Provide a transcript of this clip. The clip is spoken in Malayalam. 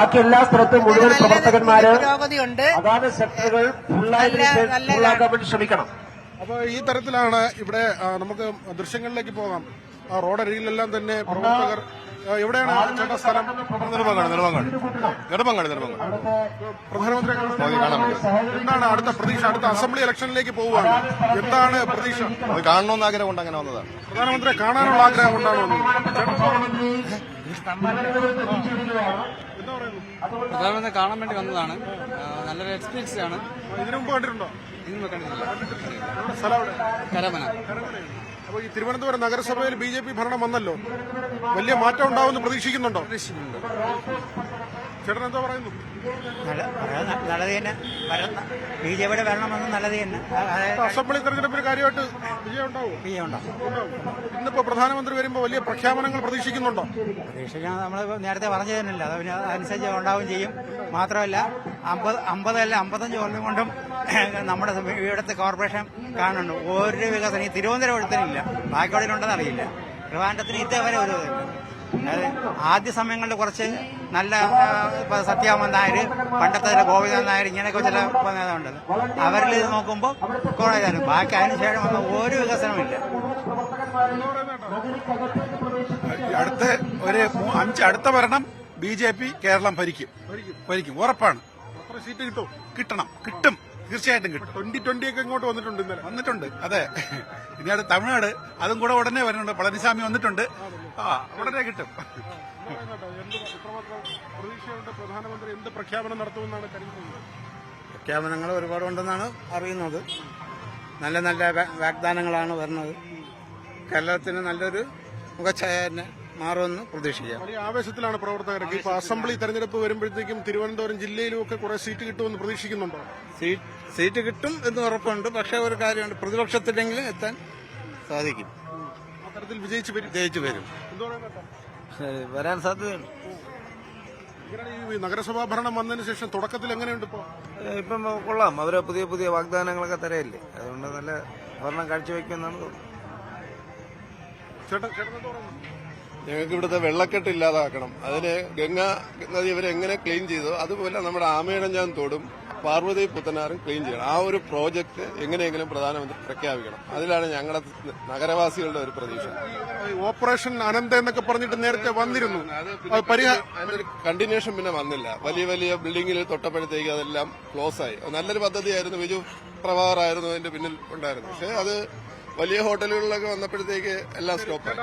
ബാക്കി എല്ലാ സ്ഥലത്തും മുഴുവൻ പ്രവർത്തകന്മാര് അതാത് സെക്ടറുകൾ ഫുള്ളാക്കാൻ വേണ്ടി ശ്രമിക്കണം. അപ്പോൾ ഈ തരത്തിലാണ് ഇവിടെ നമുക്ക് ദൃശ്യങ്ങളിലേക്ക് പോകാം. റോഡരികിലെല്ലാം തന്നെ പ്രവർത്തകർ. എവിടെയാണ് ചേട്ടാ സ്ഥലം? നെടുമങ്ങാട്. പ്രധാനമന്ത്രി എന്താണ് അടുത്ത പ്രതീക്ഷ? അടുത്ത അസംബ്ലി ഇലക്ഷനിലേക്ക് പോവുകയാണ്. എന്താണ് പ്രതീക്ഷ? കാണണമെന്ന് ആഗ്രഹം കൊണ്ട് അങ്ങനെ വന്നതാണ്. പ്രധാനമന്ത്രിയെ കാണാനുള്ള ആഗ്രഹം കൊണ്ടാണ് വന്നത്. പ്രധാനമന്ത്രി കാണാൻ വേണ്ടി വന്നതാണ്. നല്ലൊരു എക്സ്പീരിയൻസ് ആണ്. ഇതിനു മുമ്പ് കണ്ടിട്ടുണ്ടോ? ഇന്ന് കണ്ടിട്ടില്ല. സ്ഥലം എവിടെ? കരമന. അപ്പൊ ഈ തിരുവനന്തപുരം നഗരസഭയിൽ BJP ഭരണം വന്നല്ലോ, വലിയ മാറ്റം ഉണ്ടാവുമെന്ന് പ്രതീക്ഷിക്കുന്നുണ്ടോ? ചേട്ടൻ എന്താ പറയുന്നു? നല്ലത് തന്നെ. BJPയുടെ ഭരണം വന്ന് നല്ലത് തന്നെ. അസംബ്ലി തെരഞ്ഞെടുപ്പിൽ കാര്യമായിട്ട് വിജയം ഉണ്ടാവും. ഇന്നിപ്പോ പ്രധാനമന്ത്രി വരുമ്പോ വലിയ പ്രഖ്യാപനങ്ങൾ പ്രതീക്ഷിക്കുന്നുണ്ടോ? പ്രതീക്ഷിക്കാൻ നമ്മൾ നേരത്തെ പറഞ്ഞു തരുന്നില്ല, അതനുസരിച്ച് ഉണ്ടാവുകയും ചെയ്യും. മാത്രമല്ല 50 55 കൊല്ലം കൊണ്ടും നമ്മുടെ ഇവിടുത്തെ കോർപ്പറേഷൻ കാണുന്നുണ്ട് ഒരു വികസനം. ഈ തിരുവനന്തപുരത്തിനില്ല, ബാക്കിയുള്ളതിലുണ്ടെന്ന് അറിയില്ല. ട്രിവാൻഡ്രത്തിന് ഇതേവരെ ഒരു അതായത് ആദ്യ സമയങ്ങളിൽ കുറച്ച് നല്ല സത്യാമൻ നായർ, പണ്ടത്തെ ഗോപിനാഥൻ നായർ, ഇങ്ങനെയൊക്കെ ചില നേതാവുണ്ട്. അവരിൽ ഇത് നോക്കുമ്പോൾ കുറെ ഇതാണ്. ബാക്കി അതിനുശേഷം വന്ന ഒരു വികസനമില്ല. അടുത്ത ഭരണം BJP കേരളം ഭരിക്കും ഉറപ്പാണ്. സീറ്റ് കിട്ടും? കിട്ടും, തീർച്ചയായിട്ടും കിട്ടും. 2020 ഒക്കെ ഇങ്ങോട്ട് വന്നിട്ടുണ്ട്. അതെ, ഇനി അത് തമിഴ്നാട്, അതും കൂടെ ഉടനെ വരുന്നുണ്ട്. പളനിസ്വാമി വന്നിട്ടുണ്ട്. ഉടനെ കിട്ടും. പ്രധാനമന്ത്രി എന്ത് പ്രഖ്യാപനം നടത്തുമെന്നാണ് കരുതുന്നത്? പ്രഖ്യാപനങ്ങൾ ഒരുപാടുണ്ടെന്നാണ് അറിയുന്നത്. നല്ല നല്ല വാഗ്ദാനങ്ങളാണ് വരുന്നത്. കേരളത്തിന് നല്ലൊരു മുഖച്ഛായ തന്നെ മാറുമെന്ന് പ്രതീക്ഷിക്കാം. വലിയ ആവേശത്തിലാണ് പ്രവർത്തകരൊക്കെ. ഇപ്പൊ അസംബ്ലി തെരഞ്ഞെടുപ്പ് വരുമ്പോഴത്തേക്കും തിരുവനന്തപുരം ജില്ലയിലും ഒക്കെ കുറെ സീറ്റ് കിട്ടുമെന്ന് പ്രതീക്ഷിക്കുന്നുണ്ടോ? സീറ്റ് കിട്ടും എന്ന് ഉറപ്പുണ്ട്. പക്ഷെ ഒരു കാര്യമുണ്ട്, പ്രതിപക്ഷത്തിലെങ്കിലും എത്താൻ സാധിക്കും. അത്തരത്തിൽ വിജയിച്ചു വരും. വരാൻ സാധ്യതയുണ്ട്. ഈ നഗരസഭാ ഭരണം വന്നതിന് ശേഷം തുടക്കത്തിൽ എങ്ങനെയുണ്ട്? ഇപ്പം കൊള്ളാം. അവര് പുതിയ പുതിയ വാഗ്ദാനങ്ങളൊക്കെ തരയല്ലേ, അതുകൊണ്ട് നല്ല ഭരണം കാഴ്ചവെക്കുമെന്നാണ് തോന്നുന്നത്. ഞങ്ങൾക്ക് ഇവിടുത്തെ വെള്ളക്കെട്ട് ഇല്ലാതാക്കണം. അതിന് ഗംഗാ നദി ഇവരെങ്ങനെ ക്ലീൻ ചെയ്തോ അതുപോലെ നമ്മുടെ ആമയിഴഞ്ചാൻ തോടും പാർവതി പുത്തനാറും ക്ലീൻ ചെയ്യണം. ആ ഒരു പ്രോജക്ട് എങ്ങനെയെങ്കിലും പ്രധാനമന്ത്രി പ്രഖ്യാപിക്കണം. അതിലാണ് ഞങ്ങളുടെ നഗരവാസികളുടെ ഒരു പ്രതീക്ഷ. ഓപ്പറേഷൻ അനന്ത എന്നൊക്കെ പറഞ്ഞിട്ട് നേരത്തെ വന്നിരുന്നു, അതിനൊരു കണ്ടിന്യൂഷൻ പിന്നെ വന്നില്ല. വലിയ വലിയ ബിൽഡിംഗിൽ തൊട്ടപ്പോഴത്തേക്ക് അതെല്ലാം ക്ലോസ് ആയി. നല്ലൊരു പദ്ധതിയായിരുന്നു, ബിജു പ്രഭാകർ ആയിരുന്നു അതിന്റെ പിന്നിൽ ഉണ്ടായിരുന്നു. പക്ഷെ അത് വലിയ ഹോട്ടലുകളിലൊക്കെ വന്നപ്പോഴത്തേക്ക് എല്ലാം സ്റ്റോപ്പായി.